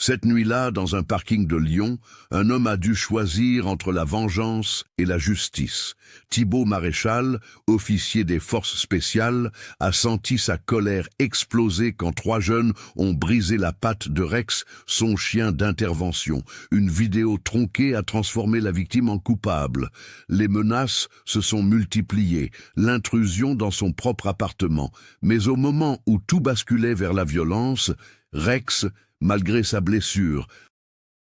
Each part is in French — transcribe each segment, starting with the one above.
Cette nuit-là, dans un parking de Lyon, un homme a dû choisir entre la vengeance et la justice. Thibaut Maréchal, officier des forces spéciales, a senti sa colère exploser quand 3 jeunes ont brisé la patte de Rex, son chien d'intervention. Une vidéo tronquée a transformé la victime en coupable. Les menaces se sont multipliées, l'intrusion dans son propre appartement. Mais au moment où tout basculait vers la violence, Rex, malgré sa blessure,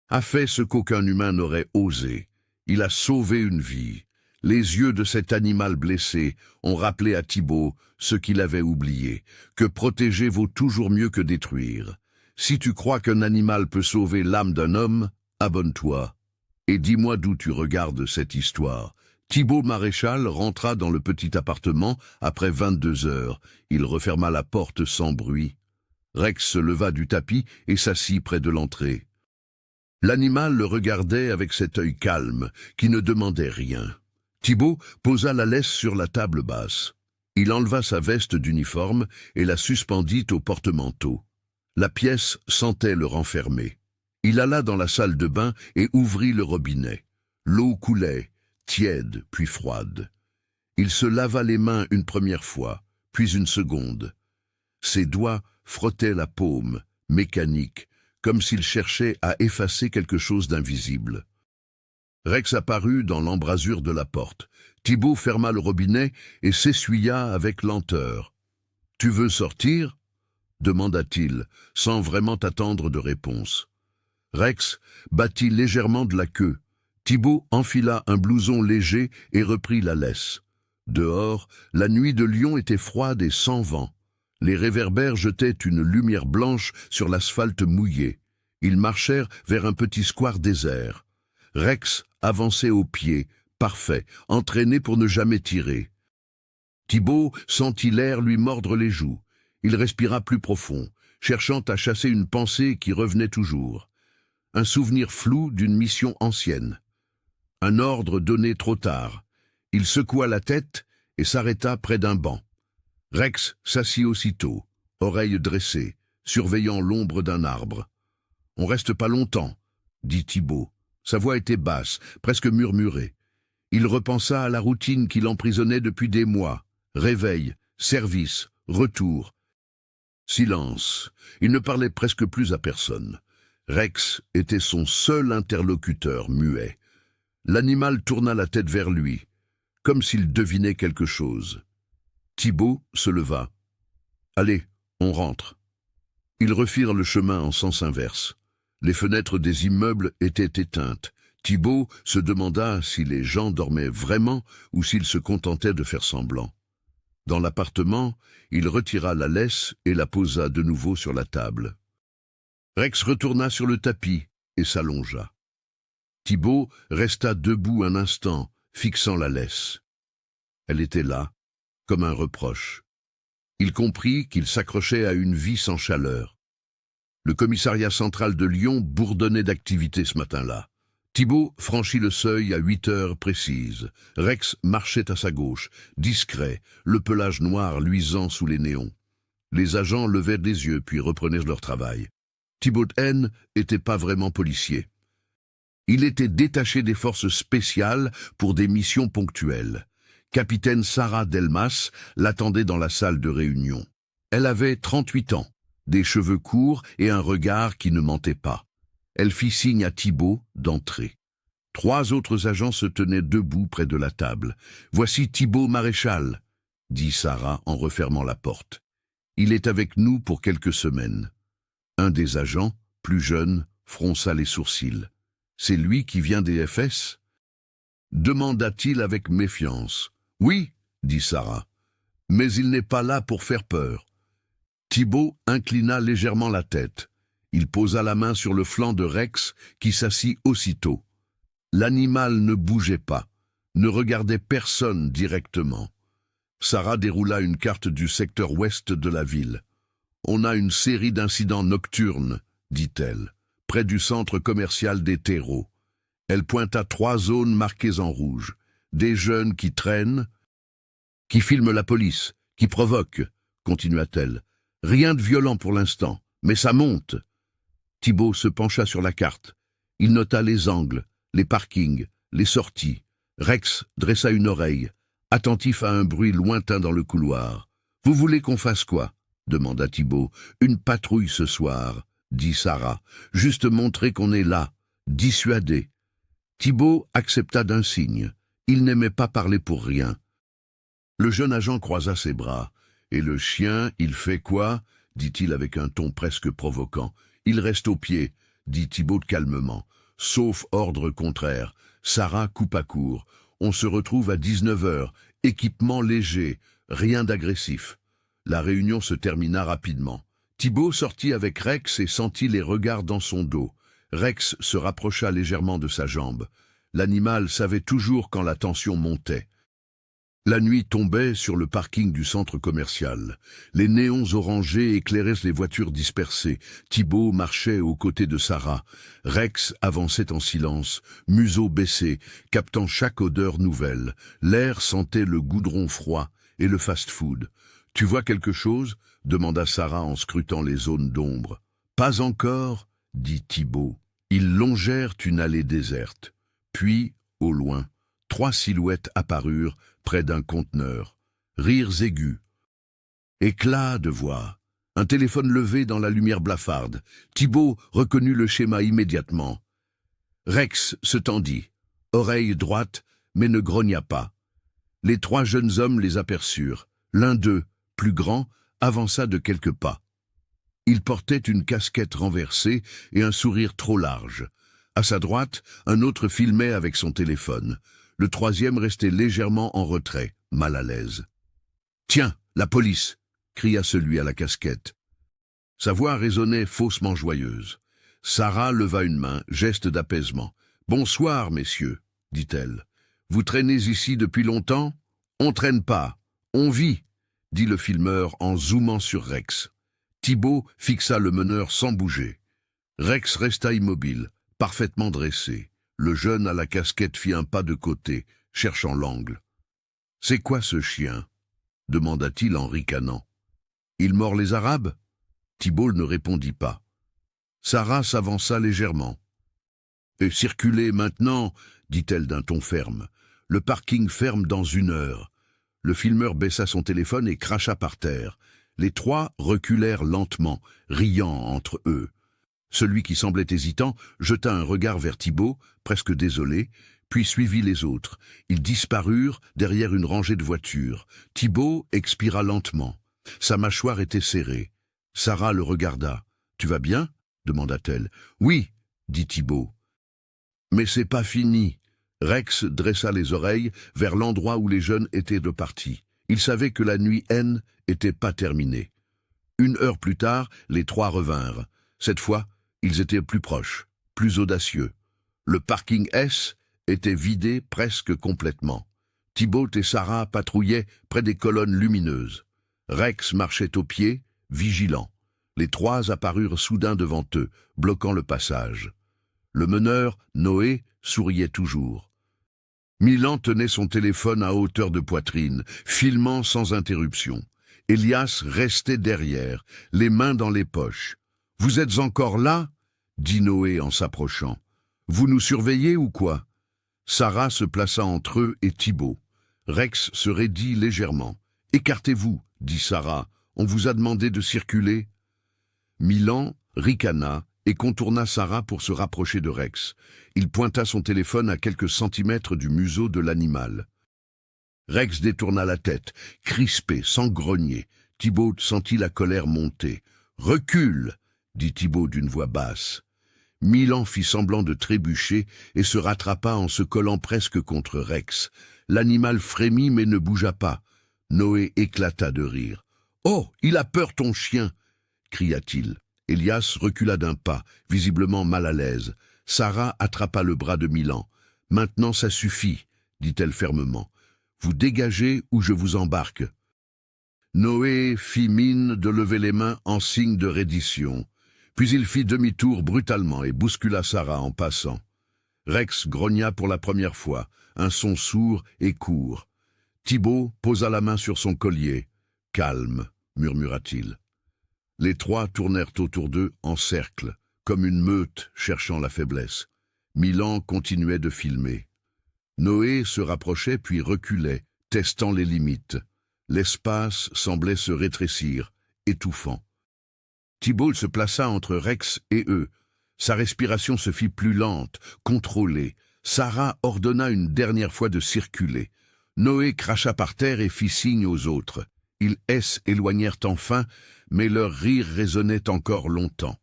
a fait ce qu'aucun humain n'aurait osé. Il a sauvé une vie. Les yeux de cet animal blessé ont rappelé à Thibaut ce qu'il avait oublié, que protéger vaut toujours mieux que détruire. Si tu crois qu'un animal peut sauver l'âme d'un homme, abonne-toi. Et dis-moi d'où tu regardes cette histoire. Thibaut Maréchal rentra dans le petit appartement après 22 heures. Il referma la porte sans bruit. Rex se leva du tapis et s'assit près de l'entrée. L'animal le regardait avec cet œil calme, qui ne demandait rien. Thibaut posa la laisse sur la table basse. Il enleva sa veste d'uniforme et la suspendit au porte-manteau. La pièce sentait le renfermer. Il alla dans la salle de bain et ouvrit le robinet. L'eau coulait, tiède puis froide. Il se lava les mains une première fois, puis une seconde. Ses doigts frottaient la paume, mécanique, comme s'il cherchait à effacer quelque chose d'invisible. Rex apparut dans l'embrasure de la porte. Thibaut ferma le robinet et s'essuya avec lenteur. « Tu veux sortir ?» demanda-t-il, sans vraiment attendre de réponse. Rex battit légèrement de la queue. Thibaut enfila un blouson léger et reprit la laisse. Dehors, la nuit de Lyon était froide et sans vent. Les réverbères jetaient une lumière blanche sur l'asphalte mouillé. Ils marchèrent vers un petit square désert. Rex avançait au pied, parfait, entraîné pour ne jamais tirer. Thibaut sentit l'air lui mordre les joues. Il respira plus profond, cherchant à chasser une pensée qui revenait toujours. Un souvenir flou d'une mission ancienne. Un ordre donné trop tard. Il secoua la tête et s'arrêta près d'un banc. Rex s'assit aussitôt, oreilles dressées, surveillant l'ombre d'un arbre. « On reste pas longtemps, » dit Thibaut. Sa voix était basse, presque murmurée. Il repensa à la routine qui l'emprisonnait depuis des mois. Réveil, service, retour. Silence. Il ne parlait presque plus à personne. Rex était son seul interlocuteur muet. L'animal tourna la tête vers lui, comme s'il devinait quelque chose. Thibaut se leva. « Allez, on rentre. » Ils refirent le chemin en sens inverse. Les fenêtres des immeubles étaient éteintes. Thibaut se demanda si les gens dormaient vraiment ou s'ils se contentaient de faire semblant. Dans l'appartement, il retira la laisse et la posa de nouveau sur la table. Rex retourna sur le tapis et s'allongea. Thibaut resta debout un instant, fixant la laisse. Elle était là, comme un reproche. Il comprit qu'il s'accrochait à une vie sans chaleur. Le commissariat central de Lyon bourdonnait d'activité ce matin-là. Thibaut franchit le seuil à 8 heures précises. Rex marchait à sa gauche, discret, le pelage noir luisant sous les néons. Les agents levaient les yeux puis reprenaient leur travail. Thibaut N n'était pas vraiment policier. Il était détaché des forces spéciales pour des missions ponctuelles. Capitaine Sarah Delmas l'attendait dans la salle de réunion. Elle avait 38 ans, des cheveux courts et un regard qui ne mentait pas. Elle fit signe à Thibaut d'entrer. 3 autres agents se tenaient debout près de la table. « Voici Thibaut Maréchal », dit Sarah en refermant la porte. « Il est avec nous pour quelques semaines. » Un des agents, plus jeune, fronça les sourcils. « C'est lui qui vient des FS ?» demanda-t-il avec méfiance. « Oui, » dit Sarah, « mais il n'est pas là pour faire peur. » Thibaut inclina légèrement la tête. Il posa la main sur le flanc de Rex, qui s'assit aussitôt. L'animal ne bougeait pas, ne regardait personne directement. Sarah déroula une carte du secteur ouest de la ville. « On a une série d'incidents nocturnes, » dit-elle, près du centre commercial des terreaux. Elle pointa 3 zones marquées en rouge. Des jeunes qui traînent, qui filment la police, qui provoquent, continua-t-elle. Rien de violent pour l'instant, mais ça monte. Thibault se pencha sur la carte. Il nota les angles, les parkings, les sorties. Rex dressa une oreille, attentif à un bruit lointain dans le couloir. « Vous voulez qu'on fasse quoi ?» demanda Thibault. « Une patrouille ce soir, » dit Sarah. « Juste montrer qu'on est là, dissuader. » Thibault accepta d'un signe. Il n'aimait pas parler pour rien. Le jeune agent croisa ses bras. « Et le chien, il fait quoi ?» dit-il avec un ton presque provoquant. « Il reste au pied, » dit Thibault calmement. « Sauf ordre contraire. » Sarah coupa court. « On se retrouve à 19h. Équipement léger. Rien d'agressif. » La réunion se termina rapidement. Thibault sortit avec Rex et sentit les regards dans son dos. Rex se rapprocha légèrement de sa jambe. L'animal savait toujours quand la tension montait. La nuit tombait sur le parking du centre commercial. Les néons orangés éclairaient les voitures dispersées. Thibault marchait aux côtés de Sarah. Rex avançait en silence, museau baissé, captant chaque odeur nouvelle. L'air sentait le goudron froid et le fast-food. « Tu vois quelque chose ?» demanda Sarah en scrutant les zones d'ombre. « Pas encore » dit Thibault. Ils longèrent une allée déserte. Puis, au loin, 3 silhouettes apparurent près d'un conteneur. Rires aigus. Éclat de voix. Un téléphone levé dans la lumière blafarde. Thibault reconnut le schéma immédiatement. Rex se tendit, oreille droite, mais ne grogna pas. Les 3 jeunes hommes les aperçurent. L'un d'eux, plus grand, avança de quelques pas. Il portait une casquette renversée et un sourire trop large. À sa droite, un autre filmait avec son téléphone. Le 3e restait légèrement en retrait, mal à l'aise. « Tiens, la police !» cria celui à la casquette. Sa voix résonnait faussement joyeuse. Sarah leva une main, geste d'apaisement. « Bonsoir, messieurs, » dit-elle. « Vous traînez ici depuis longtemps ? On traîne pas, on vit, » dit le filmeur en zoomant sur Rex. Thibault fixa le meneur sans bouger. Rex resta immobile, parfaitement dressé. Le jeune à la casquette fit un pas de côté, cherchant l'angle. « C'est quoi ce chien ?» demanda-t-il en ricanant. « Il mord les Arabes ?» Thibault ne répondit pas. Sarah s'avança légèrement. « Et circulez maintenant » dit-elle d'un ton ferme. « Le parking ferme dans 1 heure. » Le filmeur baissa son téléphone et cracha par terre. Les 3 reculèrent lentement, riant entre eux. Celui qui semblait hésitant jeta un regard vers Thibault, presque désolé, puis suivit les autres. Ils disparurent derrière une rangée de voitures. Thibault expira lentement. Sa mâchoire était serrée. Sarah le regarda. « Tu vas bien ?» demanda-t-elle. « Oui, » dit Thibault. « Mais c'est pas fini. » Rex dressa les oreilles vers l'endroit où les jeunes étaient repartis. Il savait que la nuit haine était pas terminée. 1 heure plus tard, les 3 revinrent. Cette fois, ils étaient plus proches, plus audacieux. Le parking S était vidé presque complètement. Thibault et Sarah patrouillaient près des colonnes lumineuses. Rex marchait au pied, vigilant. Les 3 apparurent soudain devant eux, bloquant le passage. Le meneur, Noé, souriait toujours. Milan tenait son téléphone à hauteur de poitrine, filmant sans interruption. Elias restait derrière, les mains dans les poches. « Vous êtes encore là ?» dit Noé en s'approchant. « Vous nous surveillez ou quoi ?» Sarah se plaça entre eux et Thibault. Rex se raidit légèrement. « Écartez-vous » dit Sarah. « On vous a demandé de circuler. » Milan ricana et contourna Sarah pour se rapprocher de Rex. Il pointa son téléphone à quelques centimètres du museau de l'animal. Rex détourna la tête, crispé, sans grogner. Thibault sentit la colère monter. « Recule !» dit Thibault d'une voix basse. Milan fit semblant de trébucher et se rattrapa en se collant presque contre Rex. L'animal frémit mais ne bougea pas. Noé éclata de rire. « Oh, il a peur ton chien !» cria-t-il. Elias recula d'un pas, visiblement mal à l'aise. Sarah attrapa le bras de Milan. « Maintenant ça suffit, » dit-elle fermement. « Vous dégagez ou je vous embarque. » Noé fit mine de lever les mains en signe de reddition. Puis il fit demi-tour brutalement et bouscula Sarah en passant. Rex grogna pour la première fois, un son sourd et court. Thibault posa la main sur son collier. « Calme, » murmura-t-il. Les 3 tournèrent autour d'eux en cercle, comme une meute cherchant la faiblesse. Milan continuait de filmer. Noé se rapprochait puis reculait, testant les limites. L'espace semblait se rétrécir, étouffant. Thibault se plaça entre Rex et eux. Sa respiration se fit plus lente, contrôlée. Sarah ordonna une dernière fois de circuler. Noé cracha par terre et fit signe aux autres. Ils s'éloignèrent enfin, mais leur rire résonnait encore longtemps.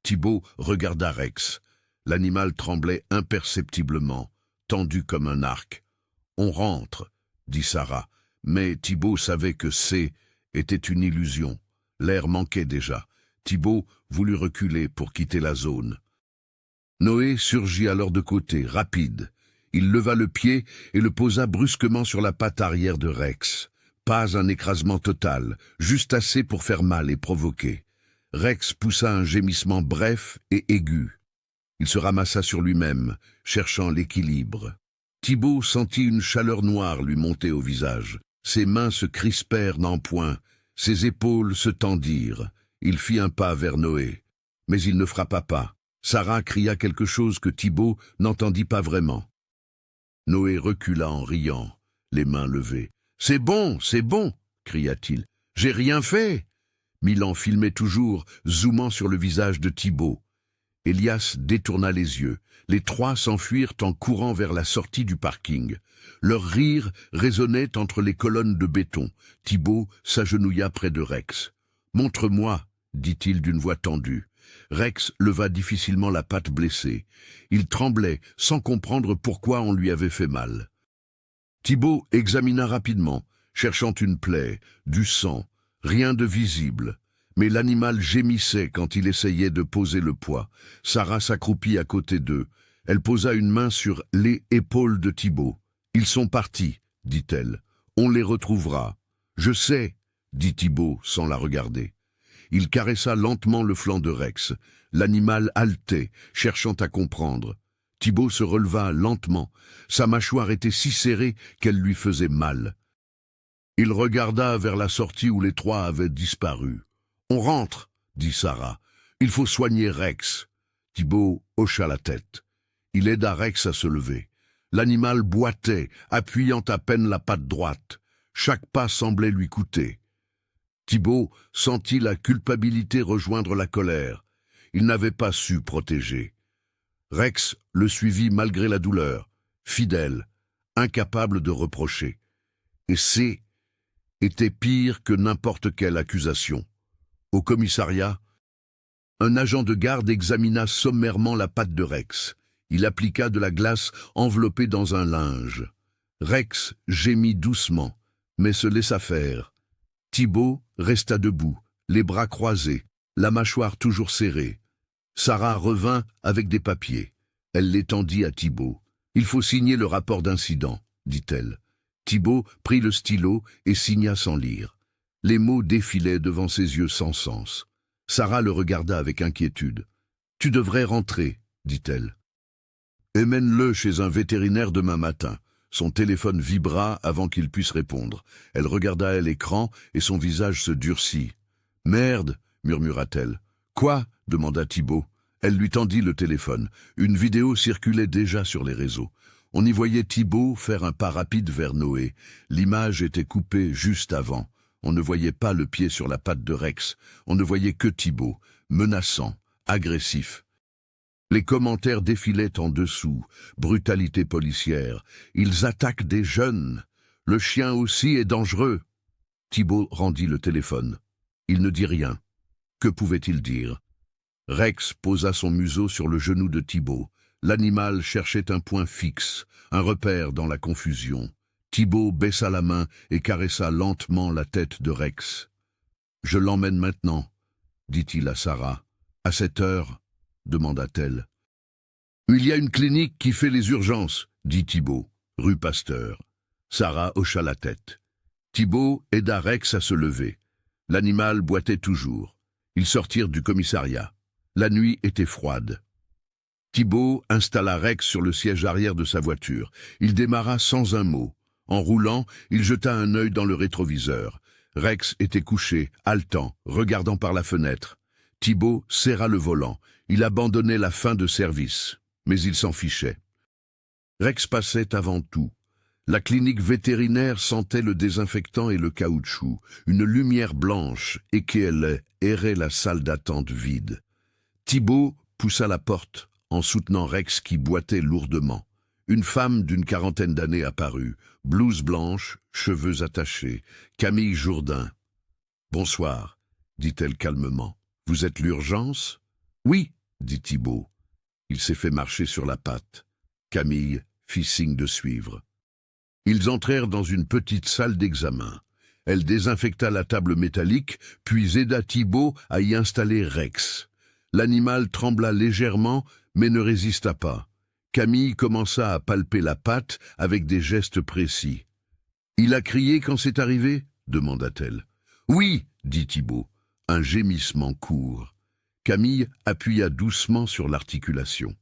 Thibault regarda Rex. L'animal tremblait imperceptiblement, tendu comme un arc. « On rentre », dit Sarah, mais Thibault savait que c'est était une illusion. L'air manquait déjà. Thibault voulut reculer pour quitter la zone. Noé surgit alors de côté, rapide. Il leva le pied et le posa brusquement sur la patte arrière de Rex. Pas un écrasement total, juste assez pour faire mal et provoquer. Rex poussa un gémissement bref et aigu. Il se ramassa sur lui-même, cherchant l'équilibre. Thibault sentit une chaleur noire lui monter au visage. Ses mains se crispèrent d'empoing, ses épaules se tendirent. Il fit un pas vers Noé, mais il ne frappa pas. Sarah cria quelque chose que Thibault n'entendit pas vraiment. Noé recula en riant, les mains levées. « C'est bon, cria-t-il. « J'ai rien fait !» Milan filmait toujours, zoomant sur le visage de Thibault. Elias détourna les yeux. Les trois s'enfuirent en courant vers la sortie du parking. Leur rire résonnait entre les colonnes de béton. Thibault s'agenouilla près de Rex. « Montre-moi » dit-il d'une voix tendue. Rex leva difficilement la patte blessée. Il tremblait, sans comprendre pourquoi on lui avait fait mal. Thibault examina rapidement, cherchant une plaie, du sang, rien de visible. Mais l'animal gémissait quand il essayait de poser le poids. Sarah s'accroupit à côté d'eux. Elle posa une main sur les épaules de Thibault. « Ils sont partis, dit-elle. On les retrouvera. »« Je sais, » dit Thibault sans la regarder. Il caressa lentement le flanc de Rex. L'animal haletait, cherchant à comprendre. Thibault se releva lentement. Sa mâchoire était si serrée qu'elle lui faisait mal. Il regarda vers la sortie où les trois avaient disparu. « On rentre, » dit Sarah. « Il faut soigner Rex. » Thibault hocha la tête. Il aida Rex à se lever. L'animal boitait, appuyant à peine la patte droite. Chaque pas semblait lui coûter. Thibault sentit la culpabilité rejoindre la colère. Il n'avait pas su protéger. Rex le suivit malgré la douleur, fidèle, incapable de reprocher. Et c'est était pire que n'importe quelle accusation. Au commissariat, un agent de garde examina sommairement la patte de Rex. Il appliqua de la glace enveloppée dans un linge. Rex gémit doucement, mais se laissa faire. Thibault resta debout, les bras croisés, la mâchoire toujours serrée. Sarah revint avec des papiers. Elle les tendit à Thibault. « Il faut signer le rapport d'incident, » dit-elle. Thibault prit le stylo et signa sans lire. Les mots défilaient devant ses yeux sans sens. Sarah le regarda avec inquiétude. « Tu devrais rentrer, » dit-elle. « Emmène-le chez un vétérinaire demain matin. » Son téléphone vibra avant qu'il puisse répondre. Elle regarda l'écran et son visage se durcit. « Merde !» murmura-t-elle. « Quoi ?» demanda Thibault. Elle lui tendit le téléphone. Une vidéo circulait déjà sur les réseaux. On y voyait Thibault faire un pas rapide vers Noé. L'image était coupée juste avant. On ne voyait pas le pied sur la patte de Rex. On ne voyait que Thibault, menaçant, agressif. Les commentaires défilaient en dessous. Brutalité policière. Ils attaquent des jeunes. Le chien aussi est dangereux. Thibault rendit le téléphone. Il ne dit rien. Que pouvait-il dire? Rex posa son museau sur le genou de Thibault. L'animal cherchait un point fixe, un repère dans la confusion. Thibault baissa la main et caressa lentement la tête de Rex. « Je l'emmène maintenant, » dit-il à Sarah. « À cette heure ?» demanda-t-elle. « Il y a une clinique qui fait les urgences, » dit Thibault, rue Pasteur. Sarah hocha la tête. Thibault aida Rex à se lever. L'animal boitait toujours. Ils sortirent du commissariat. La nuit était froide. Thibault installa Rex sur le siège arrière de sa voiture. Il démarra sans un mot. En roulant, il jeta un œil dans le rétroviseur. Rex était couché, haletant, regardant par la fenêtre. Thibault serra le volant. Il abandonnait la fin de service, mais il s'en fichait. Rex passait avant tout. La clinique vétérinaire sentait le désinfectant et le caoutchouc. Une lumière blanche équelait, errait la salle d'attente vide. Thibault poussa la porte en soutenant Rex qui boitait lourdement. Une femme d'une quarantaine d'années apparut, blouse blanche, cheveux attachés. Camille Jourdain. « Bonsoir, dit-elle calmement. Vous êtes l'urgence ? » « Oui, dit Thibault. Il s'est fait marcher sur la patte. Camille fit signe de suivre. Ils entrèrent dans une petite salle d'examen. Elle désinfecta la table métallique, puis aida Thibault à y installer Rex. L'animal trembla légèrement, mais ne résista pas. Camille commença à palper la patte avec des gestes précis. « Il a crié quand c'est arrivé ?» demanda-t-elle. « Oui, dit Thibault. » Un gémissement court. Camille appuya doucement sur l'articulation.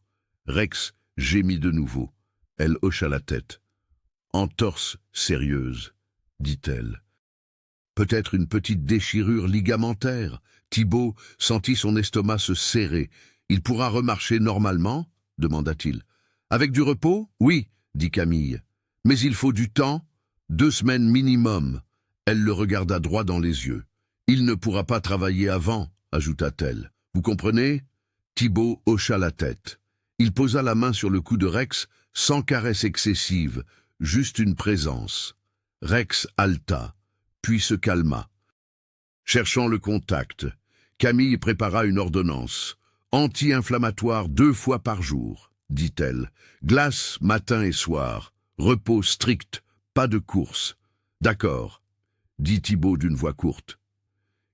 Rex gémit de nouveau. Elle hocha la tête. « Entorse sérieuse, dit-elle. Peut-être une petite déchirure ligamentaire. » Thibault sentit son estomac se serrer. « Il pourra remarcher normalement ?» demanda-t-il. « Avec du repos ? Oui, dit Camille. Mais il faut du temps, 2 semaines minimum. » Elle le regarda droit dans les yeux. « Il ne pourra pas travailler avant, ajouta-t-elle. Vous comprenez ? » Thibault hocha la tête. Il posa la main sur le cou de Rex, sans caresse excessive, juste une présence. Rex haleta, puis se calma. Cherchant le contact, Camille prépara une ordonnance. « Anti-inflammatoire 2 fois par jour, dit-elle. Glace matin et soir. Repos strict, pas de course. D'accord, dit Thibault d'une voix courte.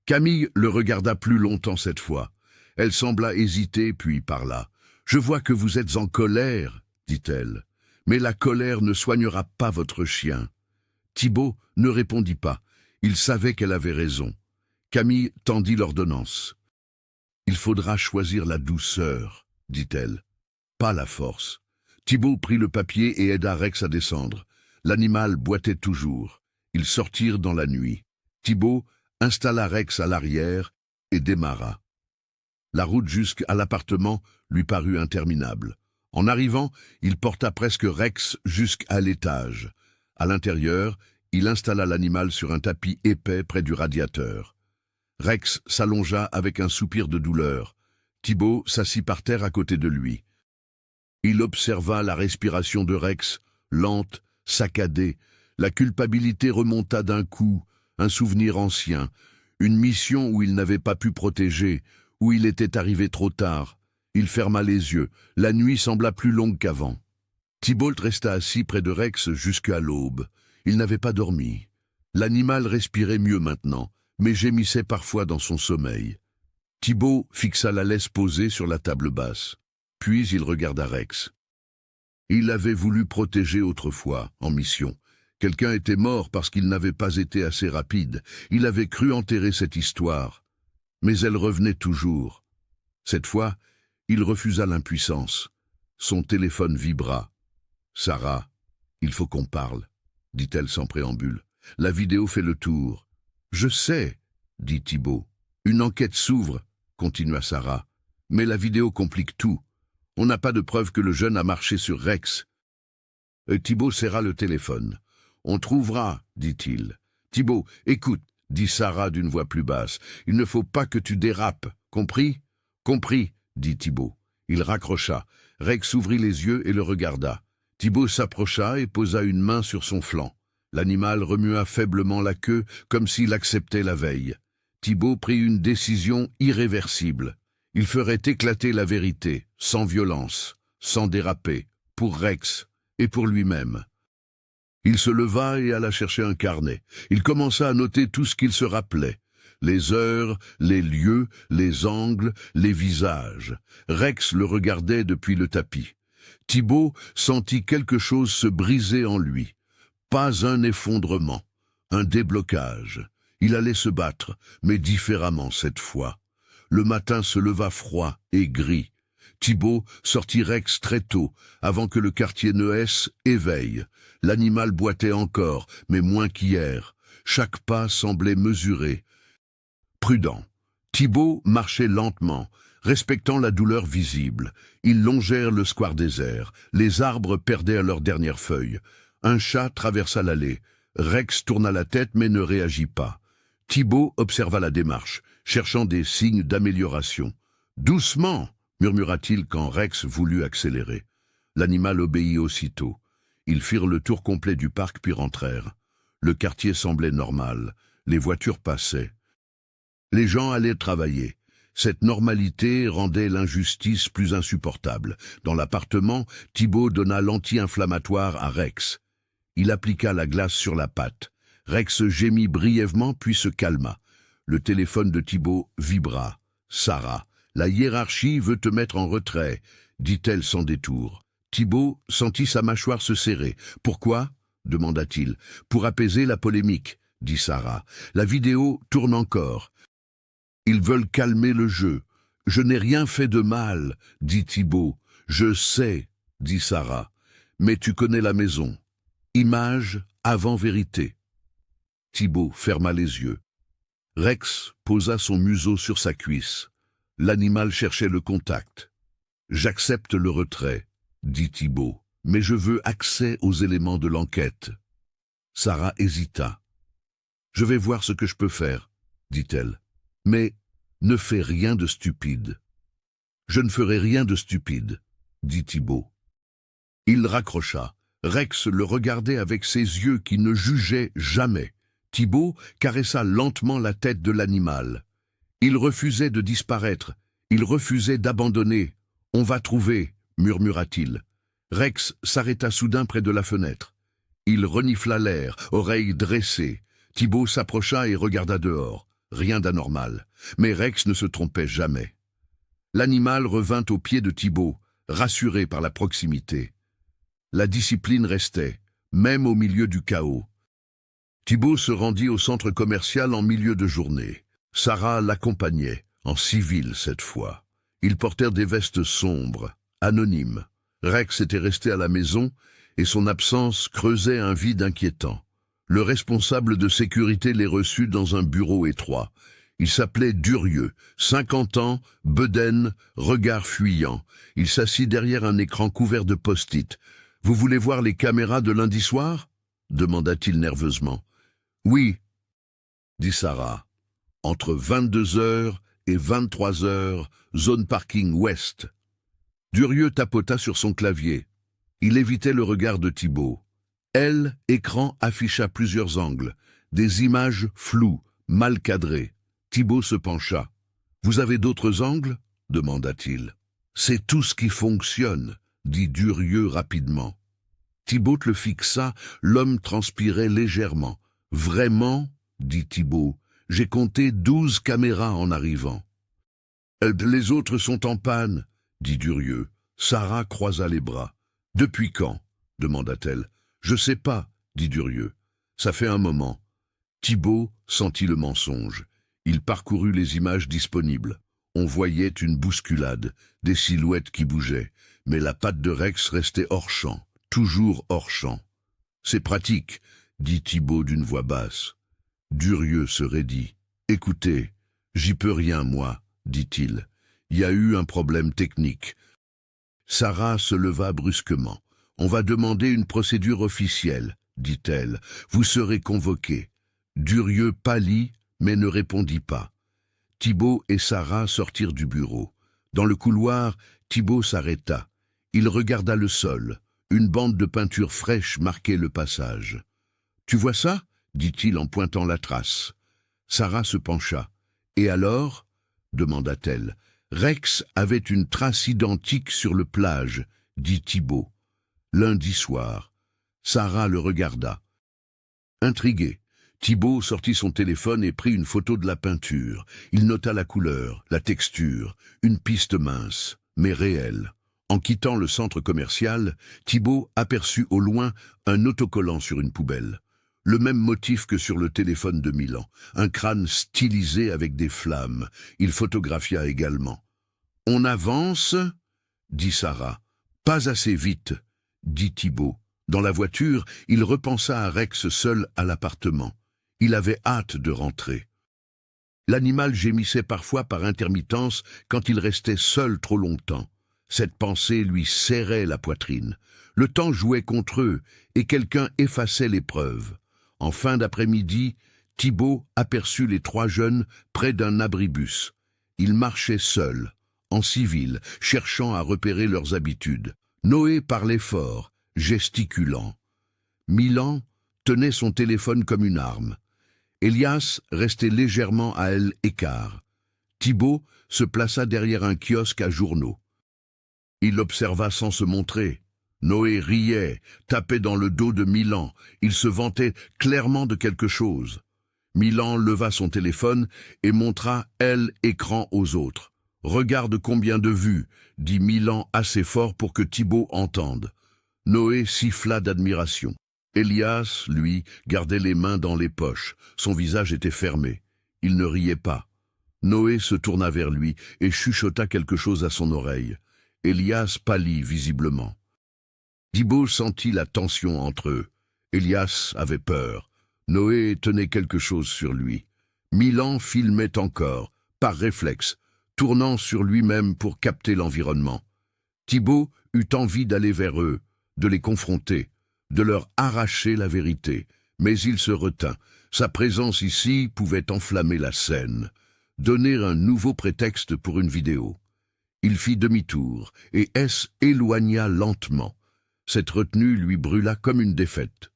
Camille le regarda plus longtemps cette fois. Elle sembla hésiter, puis parla. « Je vois que vous êtes en colère, dit-elle. Mais la colère ne soignera pas votre chien. » Thibault ne répondit pas. Il savait qu'elle avait raison. Camille tendit l'ordonnance. « Il faudra choisir la douceur, dit-elle, pas la force. » Thibault prit le papier et aida Rex à descendre. L'animal boitait toujours. Ils sortirent dans la nuit. Thibault installa Rex à l'arrière et démarra. La route jusqu'à l'appartement lui parut interminable. En arrivant, il porta presque Rex jusqu'à l'étage. À l'intérieur, il installa l'animal sur un tapis épais près du radiateur. Rex s'allongea avec un soupir de douleur. Thibault s'assit par terre à côté de lui. Il observa la respiration de Rex, lente, saccadée. La culpabilité remonta d'un coup, un souvenir ancien, une mission où il n'avait pas pu protéger, où il était arrivé trop tard. Il ferma les yeux. La nuit sembla plus longue qu'avant. Thibault resta assis près de Rex jusqu'à l'aube. Il n'avait pas dormi. L'animal respirait mieux maintenant, mais gémissait parfois dans son sommeil. Thibault fixa la laisse posée sur la table basse. Puis il regarda Rex. Il avait voulu protéger autrefois, en mission. Quelqu'un était mort parce qu'il n'avait pas été assez rapide. Il avait cru enterrer cette histoire. Mais elle revenait toujours. Cette fois, il refusa l'impuissance. Son téléphone vibra. « Sarah, il faut qu'on parle, » dit-elle sans préambule. « La vidéo fait le tour. »« Je sais, » dit Thibault. « Une enquête s'ouvre, » continua Sarah. « Mais la vidéo complique tout. On n'a pas de preuve que le jeune a marché sur Rex. » Thibault serra le téléphone. « On trouvera, » dit-il. « Thibault, écoute, » dit Sarah d'une voix plus basse. « Il ne faut pas que tu dérapes, compris ?»« Compris, » dit Thibault. Il raccrocha. Rex ouvrit les yeux et le regarda. Thibault s'approcha et posa une main sur son flanc. L'animal remua faiblement la queue, comme s'il acceptait la veille. Thibault prit une décision irréversible. Il ferait éclater la vérité, sans violence, sans déraper, pour Rex et pour lui-même. Il se leva et alla chercher un carnet. Il commença à noter tout ce qu'il se rappelait. Les heures, les lieux, les angles, les visages. Rex le regardait depuis le tapis. Thibault sentit quelque chose se briser en lui. Pas un effondrement, un déblocage. Il allait se battre, mais différemment cette fois. Le matin se leva froid et gris. Thibault sortit Rex très tôt, avant que le quartier Neuès éveille. L'animal boitait encore, mais moins qu'hier. Chaque pas semblait mesuré. Prudent. Thibault marchait lentement, respectant la douleur visible. Ils longèrent le square désert. Les arbres perdaient leurs dernières feuilles. Un chat traversa l'allée. Rex tourna la tête mais ne réagit pas. Thibaut observa la démarche, cherchant des signes d'amélioration. « Doucement !» murmura-t-il quand Rex voulut accélérer. L'animal obéit aussitôt. Ils firent le tour complet du parc puis rentrèrent. Le quartier semblait normal. Les voitures passaient. Les gens allaient travailler. Cette normalité rendait l'injustice plus insupportable. Dans l'appartement, Thibaut donna l'anti-inflammatoire à Rex. Il appliqua la glace sur la patte. Rex gémit brièvement puis se calma. Le téléphone de Thibaut vibra. Sarah, la hiérarchie veut te mettre en retrait, dit-elle sans détour. Thibaut sentit sa mâchoire se serrer. Pourquoi ? Demanda-t-il. Pour apaiser la polémique, dit Sarah. La vidéo tourne encore. Ils veulent calmer le jeu. Je n'ai rien fait de mal, dit Thibaut. Je sais, dit Sarah. Mais tu connais la maison. Image avant vérité. Thibaut ferma les yeux. Rex posa son museau sur sa cuisse. L'animal cherchait le contact. J'accepte le retrait, dit Thibaut, mais je veux accès aux éléments de l'enquête. Sarah hésita. Je vais voir ce que je peux faire, dit-elle. Mais ne fais rien de stupide. Je ne ferai rien de stupide, dit Thibaut. Il raccrocha. Rex le regardait avec ses yeux qui ne jugeaient jamais. Thibaut caressa lentement la tête de l'animal. Il refusait de disparaître. Il refusait d'abandonner. « On va trouver », murmura-t-il. Rex s'arrêta soudain près de la fenêtre. Il renifla l'air, oreilles dressées. Thibaut s'approcha et regarda dehors. Rien d'anormal. Mais Rex ne se trompait jamais. L'animal revint au pied de Thibaut, rassuré par la proximité. La discipline restait, même au milieu du chaos. Thibaut se rendit au centre commercial en milieu de journée. Sarah l'accompagnait, en civil cette fois. Ils portèrent des vestes sombres, anonymes. Rex était resté à la maison et son absence creusait un vide inquiétant. Le responsable de sécurité les reçut dans un bureau étroit. Il s'appelait Durieux, 50 ans, bedaine, regard fuyant. Il s'assit derrière un écran couvert de post-it. « Vous voulez voir les caméras de lundi soir ?» demanda-t-il nerveusement. « Oui, » dit Sarah. « Entre 22h et 23h, zone parking ouest. » Durieux tapota sur son clavier. Il évitait le regard de Thibaut. Écran afficha plusieurs angles, des images floues, mal cadrées. Thibaut se pencha. « Vous avez d'autres angles ?» demanda-t-il. « C'est tout ce qui fonctionne, » dit Durieux rapidement. Thibaut le fixa, l'homme transpirait légèrement. « Vraiment ?» dit Thibaut. « J'ai compté 12 caméras en arrivant. »« Les autres sont en panne, » dit Durieux. Sarah croisa les bras. « Depuis quand ?» demanda-t-elle. « Je sais pas, » dit Durieux. « Ça fait un moment. » Thibaut sentit le mensonge. Il parcourut les images disponibles. On voyait une bousculade, des silhouettes qui bougeaient, mais la patte de Rex restait hors champ, toujours hors champ. « C'est pratique, » dit Thibaut d'une voix basse. Durieux se raidit. « Écoutez, j'y peux rien, moi, » dit-il. « Il y a eu un problème technique. » Sarah se leva brusquement. « On va demander une procédure officielle, » dit-elle. « Vous serez convoqué. » Durieux pâlit, mais ne répondit pas. Thibaut et Sarah sortirent du bureau. Dans le couloir, Thibaut s'arrêta. Il regarda le sol. Une bande de peinture fraîche marquait le passage. « Tu vois ça ?» dit-il en pointant la trace. Sarah se pencha. « Et alors ?» demanda-t-elle. « Rex avait une trace identique sur le plage, » dit Thibaut. « Lundi soir. » Sarah le regarda. Intrigué, Thibaut sortit son téléphone et prit une photo de la peinture. Il nota la couleur, la texture, une piste mince, mais réelle. En quittant le centre commercial, Thibaut aperçut au loin un autocollant sur une poubelle. Le même motif que sur le téléphone de Milan, un crâne stylisé avec des flammes. Il photographia également. « On avance ?» dit Sarah. « Pas assez vite » dit Thibaut. Dans la voiture, il repensa à Rex seul à l'appartement. Il avait hâte de rentrer. L'animal gémissait parfois par intermittence quand il restait seul trop longtemps. Cette pensée lui serrait la poitrine. Le temps jouait contre eux et quelqu'un effaçait les preuves. En fin d'après-midi, Thibaut aperçut les 3 jeunes près d'un abribus. Ils marchaient seuls, en civil, cherchant à repérer leurs habitudes. Noé parlait fort, gesticulant. Milan tenait son téléphone comme une arme. Elias restait légèrement à l'écart. Thibaut se plaça derrière un kiosque à journaux. Il observa sans se montrer. Noé riait, tapait dans le dos de Milan. Il se vantait clairement de quelque chose. Milan leva son téléphone et montra l'écran aux autres. « Regarde combien de vues !» dit Milan assez fort pour que Thibaut entende. Noé siffla d'admiration. Elias, lui, gardait les mains dans les poches. Son visage était fermé. Il ne riait pas. Noé se tourna vers lui et chuchota quelque chose à son oreille. Elias pâlit visiblement. Thibaut sentit la tension entre eux. Elias avait peur. Noé tenait quelque chose sur lui. Milan filmait encore, par réflexe, tournant sur lui-même pour capter l'environnement. Thibaut eut envie d'aller vers eux, de les confronter, de leur arracher la vérité, mais il se retint. Sa présence ici pouvait enflammer la scène, donner un nouveau prétexte pour une vidéo. Il fit demi-tour et s'éloigna lentement. Cette retenue lui brûla comme une défaite.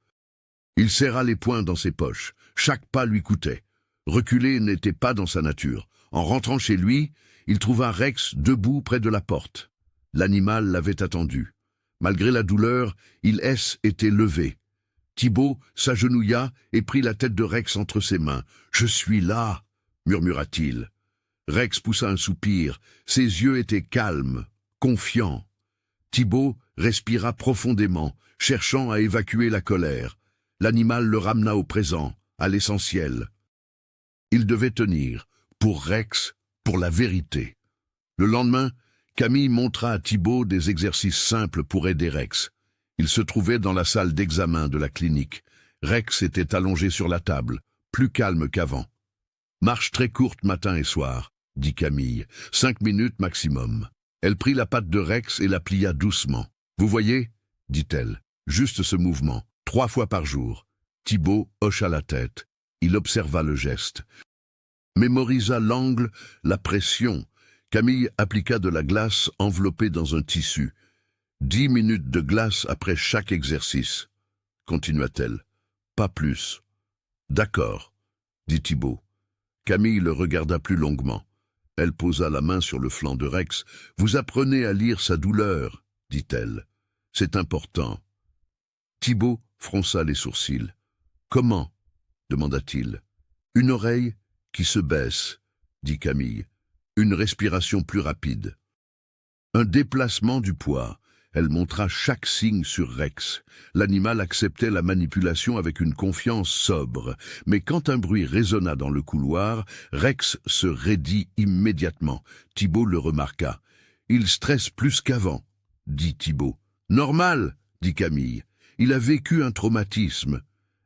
Il serra les poings dans ses poches. Chaque pas lui coûtait. Reculer n'était pas dans sa nature. En rentrant chez lui, il trouva Rex debout près de la porte. L'animal l'avait attendu. Malgré la douleur, il était levé. Thibaut s'agenouilla et prit la tête de Rex entre ses mains. « Je suis là !» murmura-t-il. Rex poussa un soupir. Ses yeux étaient calmes, confiants. Thibaut respira profondément, cherchant à évacuer la colère. L'animal le ramena au présent, à l'essentiel. Il devait tenir, pour Rex, pour la vérité. Le lendemain, Camille montra à Thibaut des exercices simples pour aider Rex. Il se trouvait dans la salle d'examen de la clinique. Rex était allongé sur la table, plus calme qu'avant. « Marche très courte matin et soir », dit Camille. « 5 minutes maximum. » Elle prit la patte de Rex et la plia doucement. « Vous voyez ?» dit-elle. « Juste ce mouvement, 3 fois par jour. » Thibaut hocha la tête. Il observa le geste. Mémorisa l'angle, la pression. Camille appliqua de la glace enveloppée dans un tissu. 10 minutes de glace après chaque exercice. Continua-t-elle. Pas plus. D'accord, dit Thibaut. Camille le regarda plus longuement. Elle posa la main sur le flanc de Rex. Vous apprenez à lire sa douleur, dit-elle. C'est important. Thibaut fronça les sourcils. Comment? Demanda-t-il. Une oreille qui se baisse, dit Camille. Une respiration plus rapide. Un déplacement du poids. Elle montra chaque signe sur Rex. L'animal acceptait la manipulation avec une confiance sobre. Mais quand un bruit résonna dans le couloir, Rex se raidit immédiatement. Thibaut le remarqua. « Il stresse plus qu'avant, » dit Thibaut. « Normal, » dit Camille. « Il a vécu un traumatisme. »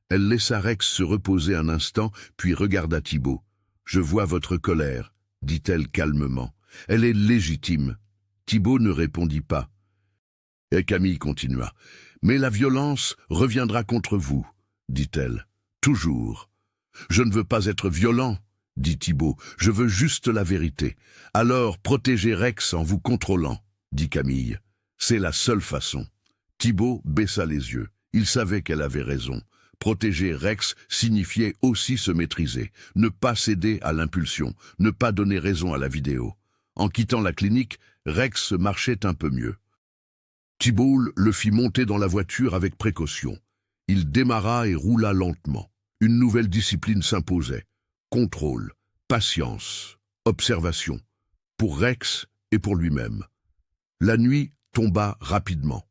Elle laissa Rex se reposer un instant, puis regarda Thibaut. « Je vois votre colère, » dit-elle calmement. « Elle est légitime. » Thibaut ne répondit pas. Et Camille continua. « Mais la violence reviendra contre vous, » dit-elle. « Toujours. »« Je ne veux pas être violent, » dit Thibaut. « Je veux juste la vérité. Alors protégez Rex en vous contrôlant, » dit Camille. « C'est la seule façon. » Thibaut baissa les yeux. Il savait qu'elle avait raison. Protéger Rex signifiait aussi se maîtriser, ne pas céder à l'impulsion, ne pas donner raison à la vidéo. En quittant la clinique, Rex marchait un peu mieux. Thibaut le fit monter dans la voiture avec précaution. Il démarra et roula lentement. Une nouvelle discipline s'imposait. Contrôle, patience, observation. Pour Rex et pour lui-même. La nuit tomba rapidement.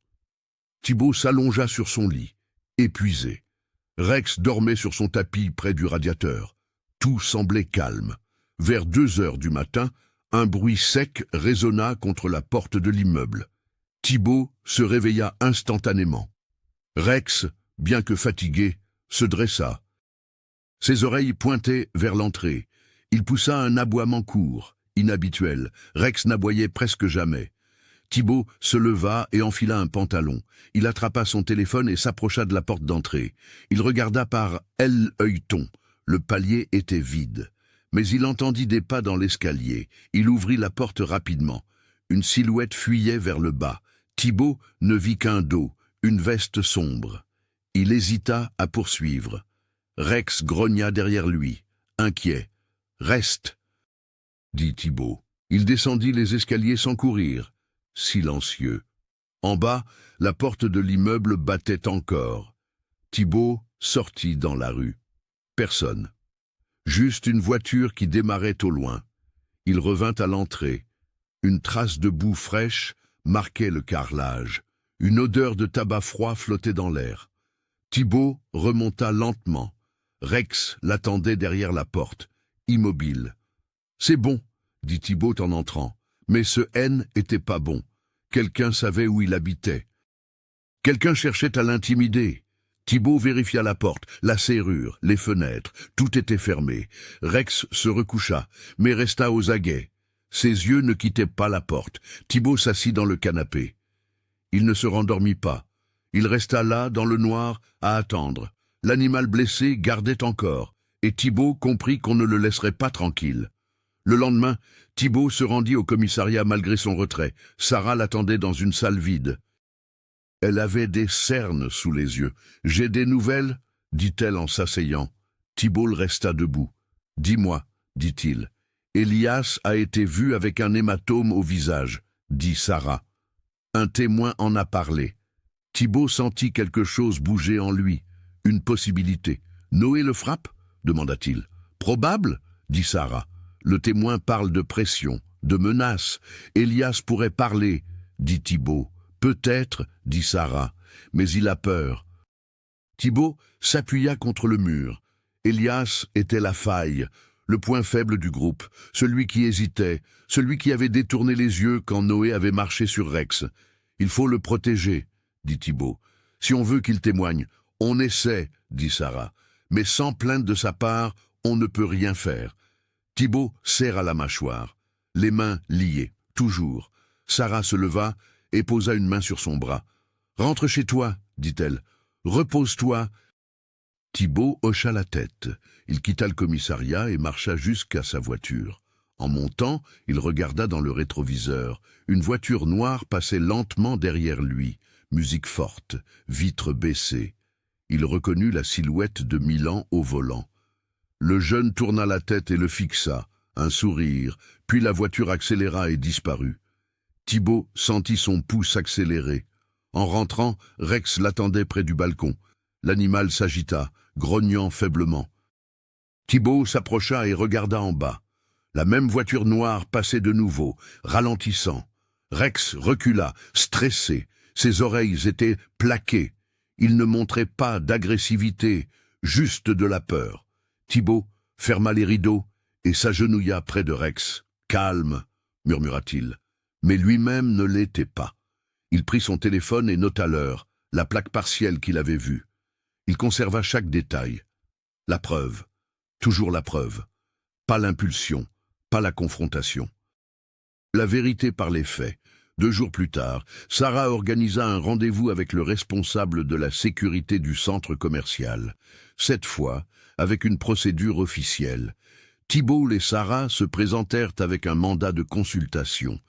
Thibaut s'allongea sur son lit, épuisé. Rex dormait sur son tapis près du radiateur. Tout semblait calme. Vers 2 heures du matin, un bruit sec résonna contre la porte de l'immeuble. Thibaut se réveilla instantanément. Rex, bien que fatigué, se dressa. Ses oreilles pointaient vers l'entrée. Il poussa un aboiement court, inhabituel. Rex n'aboyait presque jamais. Thibault se leva et enfila un pantalon. Il attrapa son téléphone et s'approcha de la porte d'entrée. Il regarda par l'œilleton. Le palier était vide. Mais il entendit des pas dans l'escalier. Il ouvrit la porte rapidement. Une silhouette fuyait vers le bas. Thibault ne vit qu'un dos, une veste sombre. Il hésita à poursuivre. Rex grogna derrière lui, inquiet. « Reste !» dit Thibault. Il descendit les escaliers sans courir, silencieux. En bas, la porte de l'immeuble battait encore. Thibault sortit dans la rue. Personne. Juste une voiture qui démarrait au loin. Il revint à l'entrée. Une trace de boue fraîche marquait le carrelage. Une odeur de tabac froid flottait dans l'air. Thibault remonta lentement. Rex l'attendait derrière la porte, immobile. « C'est bon, » dit Thibault en entrant. Mais ce N était pas bon. Quelqu'un savait où il habitait. Quelqu'un cherchait à l'intimider. Thibault vérifia la porte, la serrure, les fenêtres. Tout était fermé. Rex se recoucha, mais resta aux aguets. Ses yeux ne quittaient pas la porte. Thibault s'assit dans le canapé. Il ne se rendormit pas. Il resta là, dans le noir, à attendre. L'animal blessé gardait encore, et Thibault comprit qu'on ne le laisserait pas tranquille. Le lendemain, Thibault se rendit au commissariat malgré son retrait. Sarah l'attendait dans une salle vide. Elle avait des cernes sous les yeux. « J'ai des nouvelles ?» dit-elle en s'asseyant. Thibault resta debout. « Dis-moi, » dit-il. « Elias a été vu avec un hématome au visage, » dit Sarah. Un témoin en a parlé. Thibault sentit quelque chose bouger en lui. Une possibilité. « Noé le frappe ?» demanda-t-il. « Probable ?» dit Sarah. Le témoin parle de pression, de menace. Elias pourrait parler, dit Thibault. Peut-être, dit Sarah, mais il a peur. Thibault s'appuya contre le mur. Elias était la faille, le point faible du groupe, celui qui hésitait, celui qui avait détourné les yeux quand Noé avait marché sur Rex. Il faut le protéger, dit Thibault. Si on veut qu'il témoigne, on essaie, dit Sarah. Mais sans plainte de sa part, on ne peut rien faire. Thibault serra la mâchoire, les mains liées, toujours. Sarah se leva et posa une main sur son bras. « Rentre chez toi, dit-elle. Repose-toi. » Thibault hocha la tête. Il quitta le commissariat et marcha jusqu'à sa voiture. En montant, il regarda dans le rétroviseur. Une voiture noire passait lentement derrière lui. Musique forte, vitres baissées. Il reconnut la silhouette de Milan au volant. Le jeune tourna la tête et le fixa, un sourire, puis la voiture accéléra et disparut. Thibault sentit son pouls s'accélérer. En rentrant, Rex l'attendait près du balcon. L'animal s'agita, grognant faiblement. Thibault s'approcha et regarda en bas. La même voiture noire passait de nouveau, ralentissant. Rex recula, stressé. Ses oreilles étaient plaquées. Il ne montrait pas d'agressivité, juste de la peur. Thibault ferma les rideaux et s'agenouilla près de Rex. « Calme », murmura-t-il. Mais lui-même ne l'était pas. Il prit son téléphone et nota l'heure, la plaque partielle qu'il avait vue. Il conserva chaque détail. La preuve. Toujours la preuve. Pas l'impulsion, pas la confrontation. La vérité par les faits. 2 jours plus tard, Sarah organisa un rendez-vous avec le responsable de la sécurité du centre commercial. Cette fois, avec une procédure officielle. Thibault et Sarah se présentèrent avec un mandat de consultation.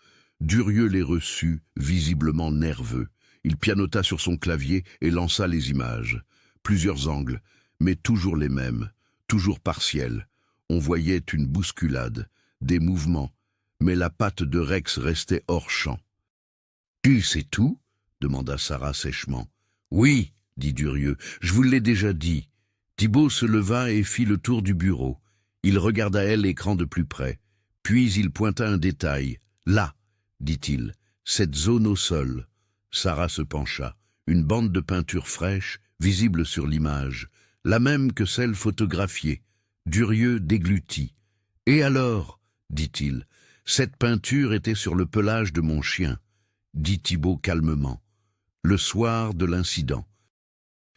Durieux les reçut, visiblement nerveux. Il pianota sur son clavier et lança les images. Plusieurs angles, mais toujours les mêmes, toujours partiels. On voyait une bousculade, des mouvements, mais la patte de Rex restait hors champ. « Tu sais tout ?» demanda Sarah sèchement. « Oui, dit Durieux, je vous l'ai déjà dit. » Thibault se leva et fit le tour du bureau. Il regarda l'écran de plus près. Puis il pointa un détail. « Là, dit-il, cette zone au sol. » Sarah se pencha. Une bande de peinture fraîche, visible sur l'image, la même que celle photographiée. Durieux déglutit. « Et alors ?» dit-il. « Cette peinture était sur le pelage de mon chien. » dit Thibault calmement. Le soir de l'incident.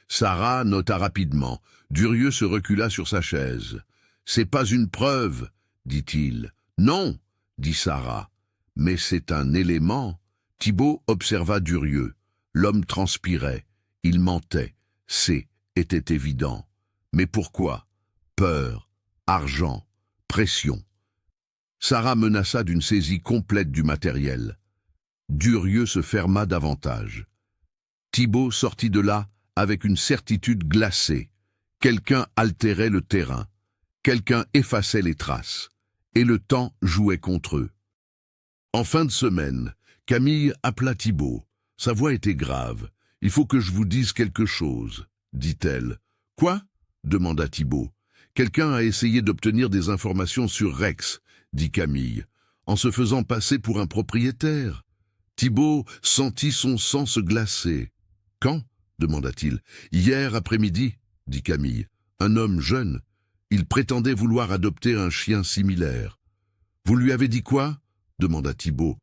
Sarah nota rapidement. Durieux se recula sur sa chaise. « C'est pas une preuve, » dit-il. Non, dit Sarah. Mais c'est un élément. Thibault observa Durieux. L'homme transpirait. Il mentait. Était évident. Mais pourquoi? Peur, argent, pression. Sarah menaça d'une saisie complète du matériel. Durieux se ferma davantage. Thibault sortit de là avec une certitude glacée. Quelqu'un altérait le terrain. Quelqu'un effaçait les traces. Et le temps jouait contre eux. En fin de semaine, Camille appela Thibault. Sa voix était grave. « Il faut que je vous dise quelque chose, » dit-elle. « Quoi ?» demanda Thibault. « Quelqu'un a essayé d'obtenir des informations sur Rex, » dit Camille, en se faisant passer pour un propriétaire. Thibault sentit son sang se glacer. « Quand ?» demanda-t-il. « Hier après-midi, » dit Camille. « Un homme jeune. Il prétendait vouloir adopter un chien similaire. »« Vous lui avez dit quoi ?» demanda Thibault.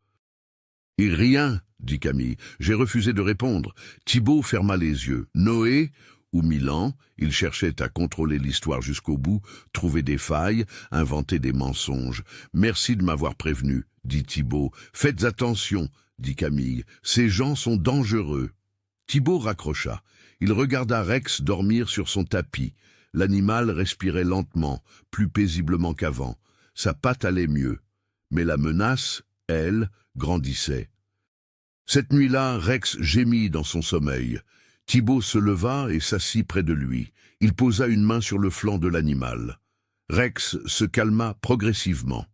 « Rien, » dit Camille. J'ai refusé de répondre. Thibault ferma les yeux. Noé ou Milan, il cherchait à contrôler l'histoire jusqu'au bout, trouver des failles, inventer des mensonges. « Merci de m'avoir prévenu, » dit Thibault. « Faites attention, » dit Camille. « Ces gens sont dangereux. » Thibault raccrocha. Il regarda Rex dormir sur son tapis. L'animal respirait lentement, plus paisiblement qu'avant. Sa patte allait mieux. Mais la menace, elle, grandissait. Cette nuit-là, Rex gémit dans son sommeil. Thibault se leva et s'assit près de lui. Il posa une main sur le flanc de l'animal. Rex se calma progressivement.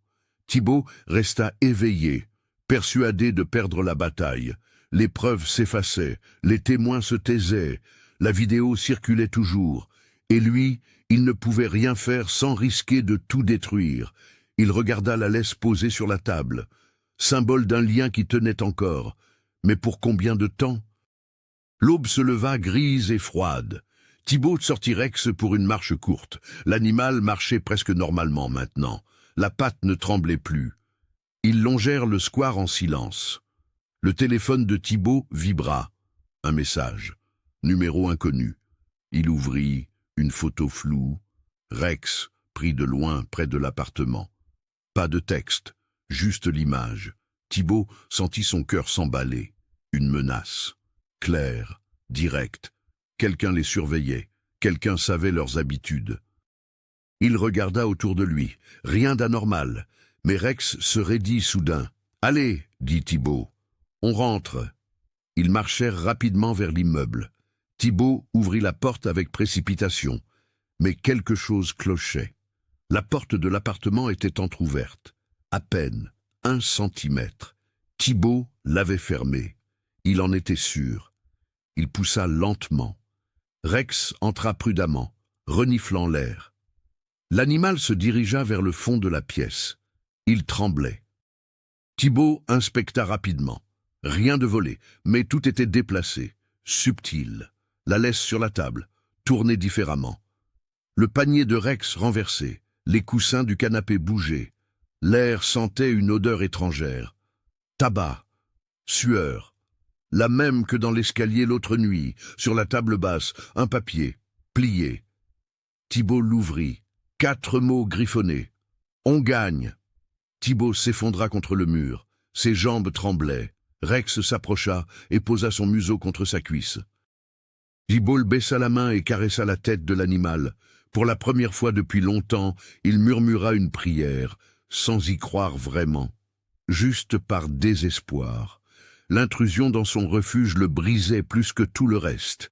Thibault resta éveillé, persuadé de perdre la bataille. Les preuves s'effaçaient, les témoins se taisaient, la vidéo circulait toujours. Et lui, il ne pouvait rien faire sans risquer de tout détruire. Il regarda la laisse posée sur la table, symbole d'un lien qui tenait encore. Mais pour combien de temps? L'aube se leva grise et froide. Thibault sortit Rex pour une marche courte. L'animal marchait presque normalement maintenant. La patte ne tremblait plus. Ils longèrent le square en silence. Le téléphone de Thibault vibra. Un message. Numéro inconnu. Il ouvrit, une photo floue. Rex, pris de loin près de l'appartement. Pas de texte, juste l'image. Thibault sentit son cœur s'emballer. Une menace. Claire, directe. Quelqu'un les surveillait. Quelqu'un savait leurs habitudes. Il regarda autour de lui. Rien d'anormal. Mais Rex se raidit soudain. « Allez, » dit Thibault. « On rentre. » Ils marchèrent rapidement vers l'immeuble. Thibault ouvrit la porte avec précipitation. Mais quelque chose clochait. La porte de l'appartement était entr'ouverte. À peine, 1 centimètre. Thibault l'avait fermée. Il en était sûr. Il poussa lentement. Rex entra prudemment, reniflant l'air. L'animal se dirigea vers le fond de la pièce. Il tremblait. Thibault inspecta rapidement. Rien de volé, mais tout était déplacé, subtil. La laisse sur la table, tournée différemment. Le panier de Rex renversé, les coussins du canapé bougeaient. L'air sentait une odeur étrangère. Tabac, sueur, la même que dans l'escalier l'autre nuit, sur la table basse, un papier, plié. Thibault l'ouvrit, 4 mots griffonnés. « On gagne !» Thibault s'effondra contre le mur, ses jambes tremblaient. Rex s'approcha et posa son museau contre sa cuisse. Thibault baissa la main et caressa la tête de l'animal. Pour la première fois depuis longtemps, il murmura une prière, sans y croire vraiment, juste par désespoir. L'intrusion dans son refuge le brisait plus que tout le reste.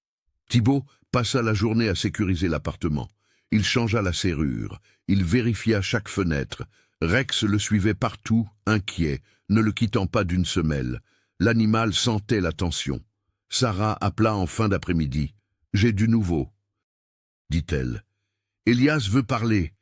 Thibault passa la journée à sécuriser l'appartement. Il changea la serrure, il vérifia chaque fenêtre. Rex le suivait partout, inquiet, ne le quittant pas d'une semelle. L'animal sentait la tension. Sarah appela en fin d'après-midi. « J'ai du nouveau, » dit-elle. « Elias veut parler. »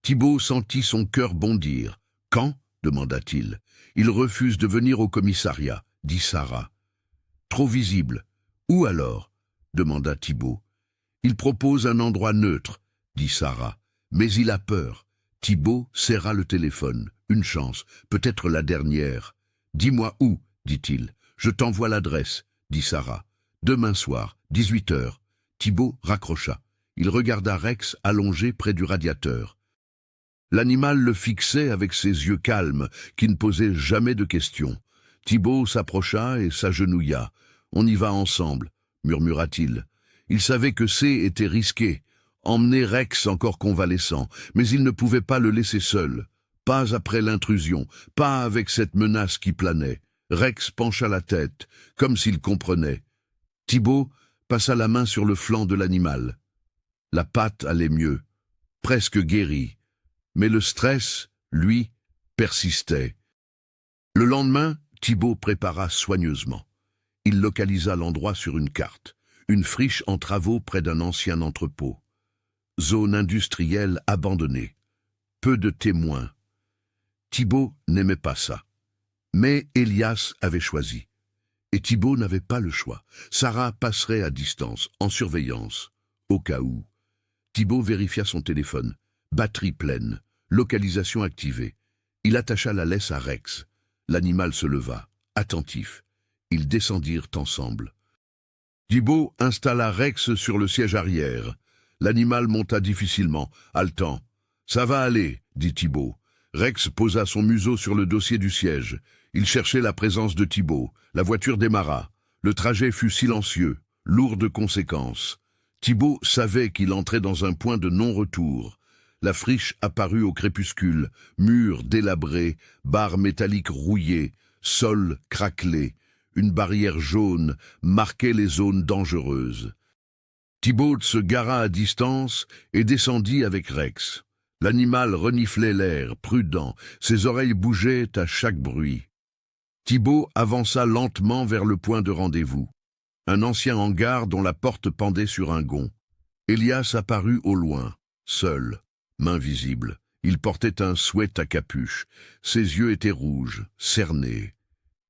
Thibault sentit son cœur bondir. « Quand ?» demanda-t-il. « Il refuse de venir au commissariat, » dit Sarah. « Trop visible. Où alors ?» demanda Thibault. « Il propose un endroit neutre, » dit Sarah. « Mais il a peur. » Thibault serra le téléphone. Une chance, peut-être la dernière. « Dis-moi où, » dit-il. « Je t'envoie l'adresse, » dit Sarah. « Demain soir, 18 heures. » Thibault raccrocha. Il regarda Rex allongé près du radiateur. L'animal le fixait avec ses yeux calmes, qui ne posaient jamais de questions. Thibaut s'approcha et s'agenouilla. « On y va ensemble », murmura-t-il. Il savait que C était risqué. Emmener Rex encore convalescent, mais il ne pouvait pas le laisser seul. Pas après l'intrusion, pas avec cette menace qui planait. Rex pencha la tête, comme s'il comprenait. Thibaut passa la main sur le flanc de l'animal. La patte allait mieux, presque guérie. Mais le stress, lui, persistait. Le lendemain, Thibaut prépara soigneusement. Il localisa l'endroit sur une carte, une friche en travaux près d'un ancien entrepôt. Zone industrielle abandonnée. Peu de témoins. Thibaut n'aimait pas ça. Mais Elias avait choisi. Et Thibaut n'avait pas le choix. Sarah passerait à distance, en surveillance, au cas où. Thibaut vérifia son téléphone. Batterie pleine. Localisation activée. Il attacha la laisse à Rex. L'animal se leva, attentif. Ils descendirent ensemble. Thibaut installa Rex sur le siège arrière. L'animal monta difficilement, haletant. « Ça va aller, » dit Thibaut. Rex posa son museau sur le dossier du siège. Il cherchait la présence de Thibaut. La voiture démarra. Le trajet fut silencieux, lourd de conséquences. Thibaut savait qu'il entrait dans un point de non-retour. La friche apparut au crépuscule, murs délabrés, barres métalliques rouillées, sol craquelé. Une barrière jaune marquait les zones dangereuses. Thibaut se gara à distance et descendit avec Rex. L'animal reniflait l'air, prudent, ses oreilles bougeaient à chaque bruit. Thibaut avança lentement vers le point de rendez-vous. Un ancien hangar dont la porte pendait sur un gond. Elias apparut au loin, seul, main visible. Il portait un sweat à capuche. Ses yeux étaient rouges, cernés.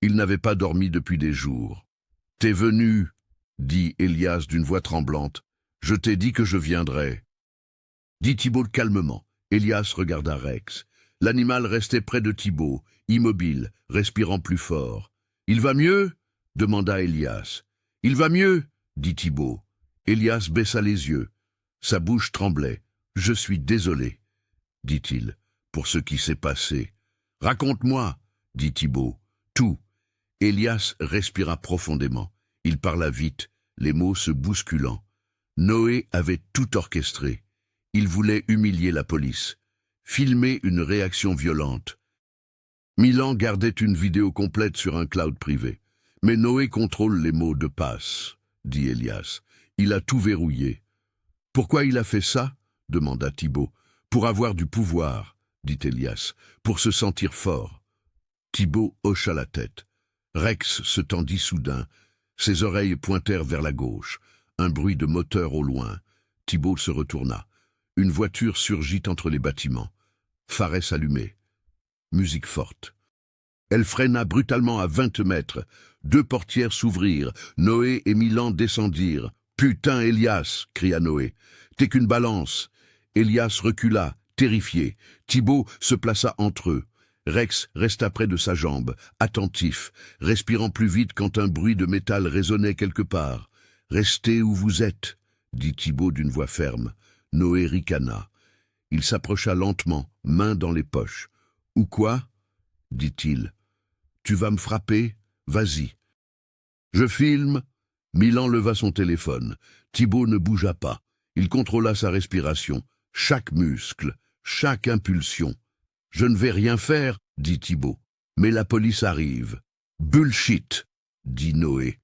Il n'avait pas dormi depuis des jours. « T'es venu » dit Elias d'une voix tremblante. « Je t'ai dit que je viendrais. » Dit Thibaut calmement. Elias regarda Rex. L'animal restait près de Thibaut, immobile, respirant plus fort. « Il va mieux » demanda Elias. « Il va mieux » dit Thibaut. Elias baissa les yeux. Sa bouche tremblait. « Je suis désolé » dit-il, pour ce qui s'est passé. « Raconte-moi » dit Thibaut. « Tout. » Elias respira profondément. Il parla vite, les mots se bousculant. Noé avait tout orchestré. Il voulait humilier la police, filmer une réaction violente. Milan gardait une vidéo complète sur un cloud privé. Mais Noé contrôle les mots de passe, dit Elias. Il a tout verrouillé. Pourquoi il a fait ça demanda Thibaut. Pour avoir du pouvoir, dit Elias, pour se sentir fort. Thibaut hocha la tête. Rex se tendit soudain. Ses oreilles pointèrent vers la gauche. Un bruit de moteur au loin. Thibaut se retourna. Une voiture surgit entre les bâtiments. Phares allumé. Musique forte. Elle freina brutalement à 20 mètres. 2 portières s'ouvrirent. Noé et Milan descendirent. « Putain, Elias !» cria Noé. « T'es qu'une balance !» Elias recula, terrifié. Thibaut se plaça entre eux. Rex resta près de sa jambe, attentif, respirant plus vite quand un bruit de métal résonnait quelque part. « Restez où vous êtes !» dit Thibaut d'une voix ferme. Noé ricana. Il s'approcha lentement, main dans les poches. « Ou quoi ?» dit-il. « Tu vas me frapper ? Vas-y. » « Je filme !» Milan leva son téléphone. Thibaut ne bougea pas. Il contrôla sa respiration, chaque muscle, chaque impulsion. « Je ne vais rien faire !» dit Thibaut. « Mais la police arrive. »« Bullshit !» dit Noé.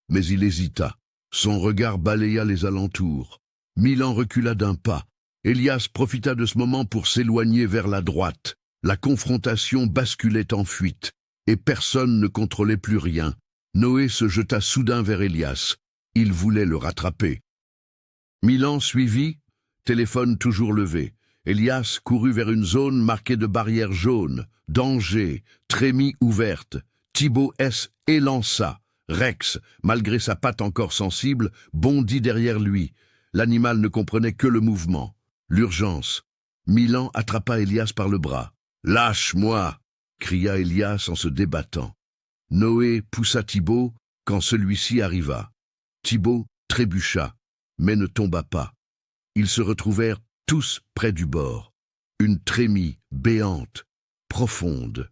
Mais il hésita. Son regard balaya les alentours. Milan recula d'un pas. Elias profita de ce moment pour s'éloigner vers la droite. La confrontation basculait en fuite, et personne ne contrôlait plus rien. Noé se jeta soudain vers Elias. Il voulait le rattraper. Milan suivit, téléphone toujours levé. Elias courut vers une zone marquée de barrières jaunes. Danger, trémie ouverte. Thibaut S. élança. Rex, malgré sa patte encore sensible, bondit derrière lui. L'animal ne comprenait que le mouvement. L'urgence. Milan attrapa Elias par le bras. « Lâche-moi !» cria Elias en se débattant. Noé poussa Thibaut quand celui-ci arriva. Thibaut trébucha, mais ne tomba pas. Ils se retrouvèrent tous près du bord. une trémie béante, profonde.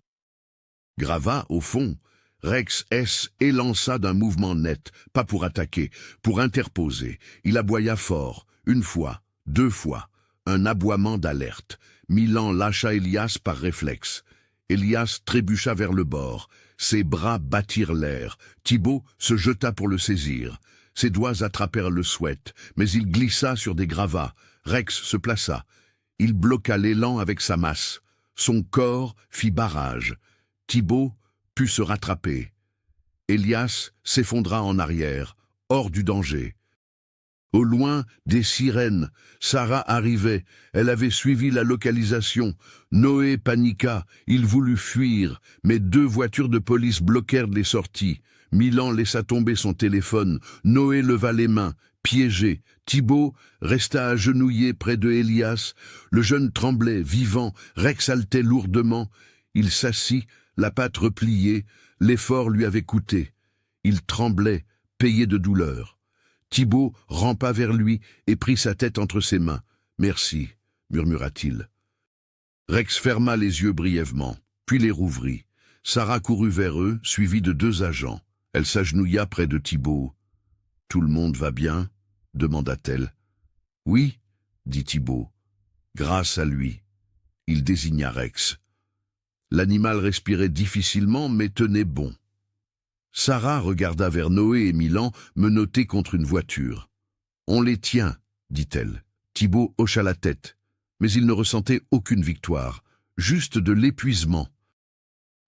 Gravats, au fond, Rex S. élança d'un mouvement net, pas pour attaquer, pour interposer. Il aboya fort, une fois, deux fois, un aboiement d'alerte. Milan lâcha Elias par réflexe. Elias trébucha vers le bord. Ses bras battirent l'air. Thibaut se jeta pour le saisir. Ses doigts attrapèrent le sweat, mais il glissa sur des gravats. Rex se plaça. Il bloqua l'élan avec sa masse. Son corps fit barrage. Thibaut put se rattraper. Elias s'effondra en arrière, hors du danger. Au loin, des sirènes. Sarah arrivait. Elle avait suivi la localisation. Noé paniqua. Il voulut fuir, mais deux voitures de police bloquèrent les sorties. Milan laissa tomber son téléphone. Noé leva les mains, piégé. Thibaut resta agenouillé près de Elias. Le jeune tremblait, vivant. Rex haletait lourdement. Il s'assit, la patte repliée. L'effort lui avait coûté. Il tremblait, payé de douleur. Thibaut rampa vers lui et prit sa tête entre ses mains. « Merci » murmura-t-il. Rex ferma les yeux brièvement, puis les rouvrit. Sarah courut vers eux, suivie de deux agents. Elle s'agenouilla près de Thibaut. « Tout le monde va bien ?» demanda-t-elle. « Oui » dit Thibaut. « Grâce à lui. » Il désigna Rex. L'animal respirait difficilement, mais tenait bon. Sarah regarda vers Noé et Milan, menottés contre une voiture. « On les tient » dit-elle. Thibaut hocha la tête, mais il ne ressentait aucune victoire, juste de l'épuisement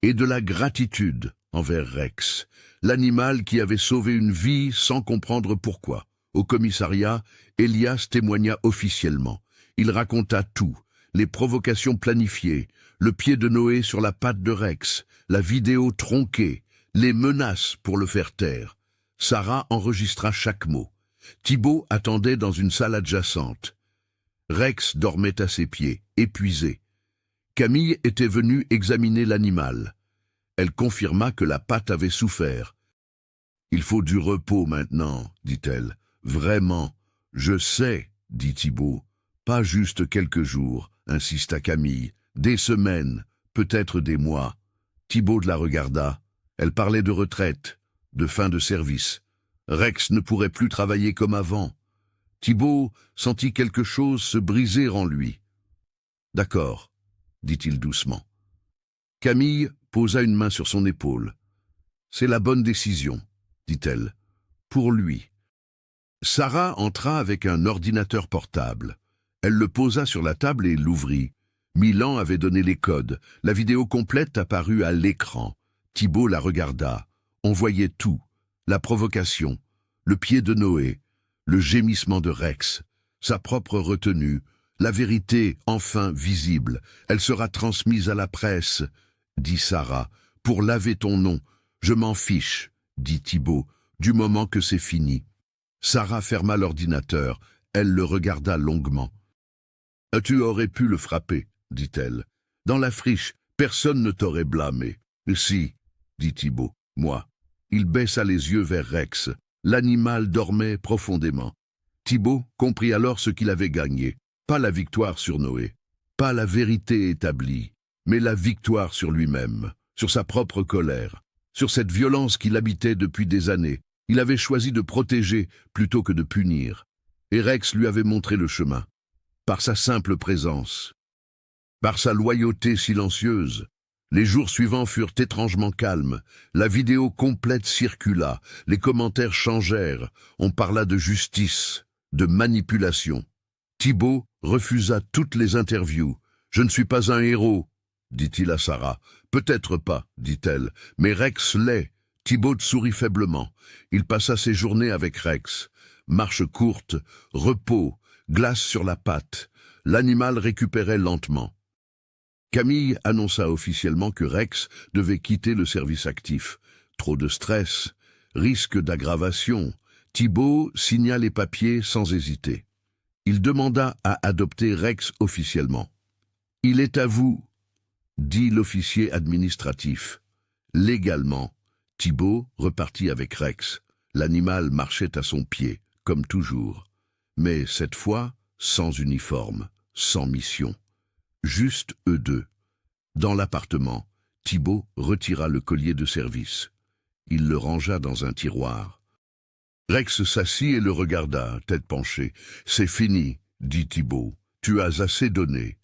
et de la gratitude envers Rex, l'animal qui avait sauvé une vie sans comprendre pourquoi. Au commissariat, Elias témoigna officiellement. Il raconta tout, les provocations planifiées, le pied de Noé sur la patte de Rex, la vidéo tronquée, les menaces pour le faire taire. Sarah enregistra chaque mot. Thibaut attendait dans une salle adjacente. Rex dormait à ses pieds, épuisé. Camille était venue examiner l'animal. Elle confirma que la patte avait souffert. « Il faut du repos maintenant, dit-elle. Vraiment. Je sais, dit Thibaut. Pas juste quelques jours, insista Camille. Des semaines, peut-être des mois. Thibaut la regarda. Elle parlait de retraite, de fin de service. Rex ne pourrait plus travailler comme avant. Thibaut sentit quelque chose se briser en lui. « D'accord, » dit-il doucement. Camille posa une main sur son épaule. « C'est la bonne décision, » dit-elle. « Pour lui. » Sarah entra avec un ordinateur portable. Elle le posa sur la table et l'ouvrit. Milan avait donné les codes. La vidéo complète apparut à l'écran. Thibaut la regarda. On voyait tout. La provocation, le pied de Noé, le gémissement de Rex, sa propre retenue, la vérité enfin visible. Elle sera transmise à la presse, dit Sarah. Pour laver ton nom, je m'en fiche, dit Thibaut, du moment que c'est fini. Sarah ferma l'ordinateur. Elle le regarda longuement. « Tu aurais pu le frapper, dit-elle. Dans la friche, personne ne t'aurait blâmé. Si, dit Thibaut, moi. Il baissa les yeux vers Rex. L'animal dormait profondément. Thibaut comprit alors ce qu'il avait gagné. Pas la victoire sur Noé, pas la vérité établie, mais la victoire sur lui-même, sur sa propre colère, sur cette violence qui l'habitait depuis des années. Il avait choisi de protéger plutôt que de punir. Et Rex lui avait montré le chemin. Par sa simple présence, par sa loyauté silencieuse. Les jours suivants furent étrangement calmes. La vidéo complète circula, les commentaires changèrent. On parla de justice, de manipulation. Thibaut refusa toutes les interviews. « Je ne suis pas un héros », dit-il à Sarah. « Peut-être pas, dit-elle, mais Rex l'est. » Thibaut sourit faiblement. Il passa ses journées avec Rex. Marche courte, repos, glace sur la patte. L'animal récupérait lentement. Camille annonça officiellement que Rex devait quitter le service actif. Trop de stress, risque d'aggravation. Thibaut signa les papiers sans hésiter. Il demanda à adopter Rex officiellement. « Il est à vous », dit l'officier administratif. Légalement, Thibaut repartit avec Rex. L'animal marchait à son pied, comme toujours. Mais cette fois, sans uniforme, sans mission. Juste eux deux. Dans l'appartement, Thibaut retira le collier de service. Il le rangea dans un tiroir. Rex s'assit et le regarda, tête penchée. « C'est fini, » dit Thibaut. « Tu as assez donné. »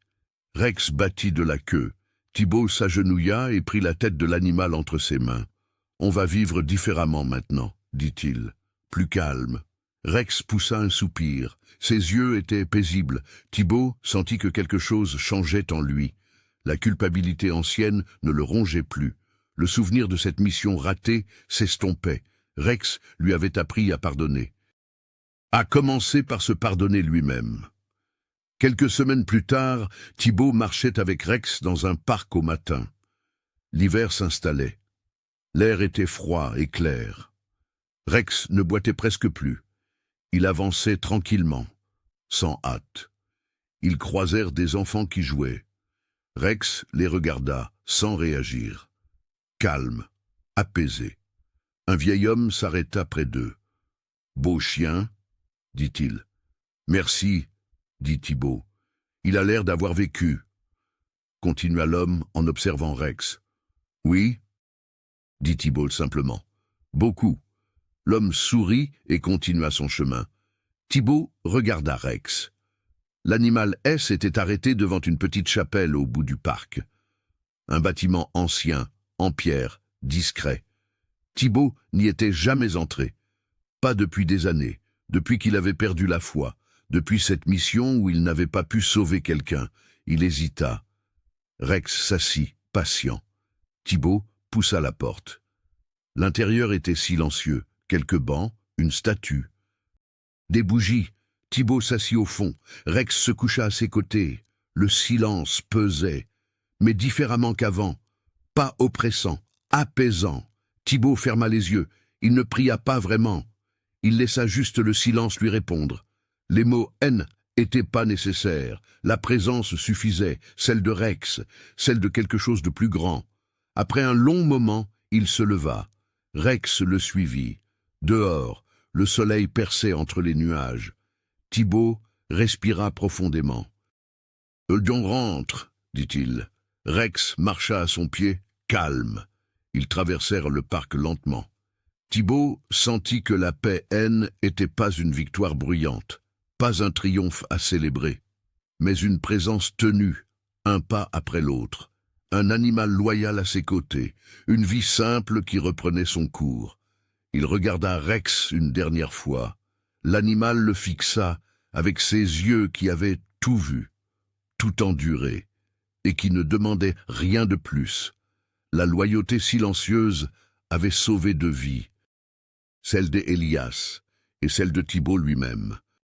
Rex battit de la queue. Thibaut s'agenouilla et prit la tête de l'animal entre ses mains. « On va vivre différemment maintenant, » dit-il, plus calme. Rex poussa un soupir. Ses yeux étaient paisibles. Thibaut sentit que quelque chose changeait en lui. La culpabilité ancienne ne le rongeait plus. Le souvenir de cette mission ratée s'estompait. Rex lui avait appris à pardonner. À commencer par se pardonner lui-même. Quelques semaines plus tard, Thibaut marchait avec Rex dans un parc au matin. L'hiver s'installait. L'air était froid et clair. Rex ne boitait presque plus. Il avançait tranquillement, sans hâte. Ils croisèrent des enfants qui jouaient. Rex les regarda sans réagir. Calme, apaisé. Un vieil homme s'arrêta près d'eux. « Beau chien » dit-il. « Merci » dit Thibaut. « Il a l'air d'avoir vécu. » Continua l'homme en observant Rex. « Oui » dit Thibaut simplement. « Beaucoup. » L'homme sourit et continua son chemin. Thibaut regarda Rex. L'animal S était arrêté devant une petite chapelle au bout du parc. Un bâtiment ancien, en pierre, discret. Thibaut n'y était jamais entré. Pas depuis des années, depuis qu'il avait perdu la foi, depuis cette mission où il n'avait pas pu sauver quelqu'un. Il hésita. Rex s'assit, patient. Thibaut poussa la porte. L'intérieur était silencieux. Quelques bancs, une statue. Des bougies. Thibaut s'assit au fond. Rex se coucha à ses côtés. Le silence pesait, mais différemment qu'avant. Pas oppressant, apaisant. Thibaut ferma les yeux. Il ne pria pas vraiment. Il laissa juste le silence lui répondre. Les mots « haine » n'étaient pas nécessaires. La présence suffisait, celle de Rex, celle de quelque chose de plus grand. Après un long moment, il se leva. Rex le suivit. Dehors, le soleil perçait entre les nuages. Thibaut respira profondément. « On rentre » dit-il. Rex marcha à son pied, calme. Ils traversèrent le parc lentement. Thibaut sentit que la paix-haine n'était pas une victoire bruyante, pas un triomphe à célébrer, mais une présence tenue, un pas après l'autre, un animal loyal à ses côtés, une vie simple qui reprenait son cours. Il regarda Rex une dernière fois. L'animal le fixa avec ses yeux qui avaient tout vu, tout enduré, et qui ne demandaient rien de plus. La loyauté silencieuse avait sauvé deux vies, celle d'Elias et celle de Thibaut lui-même.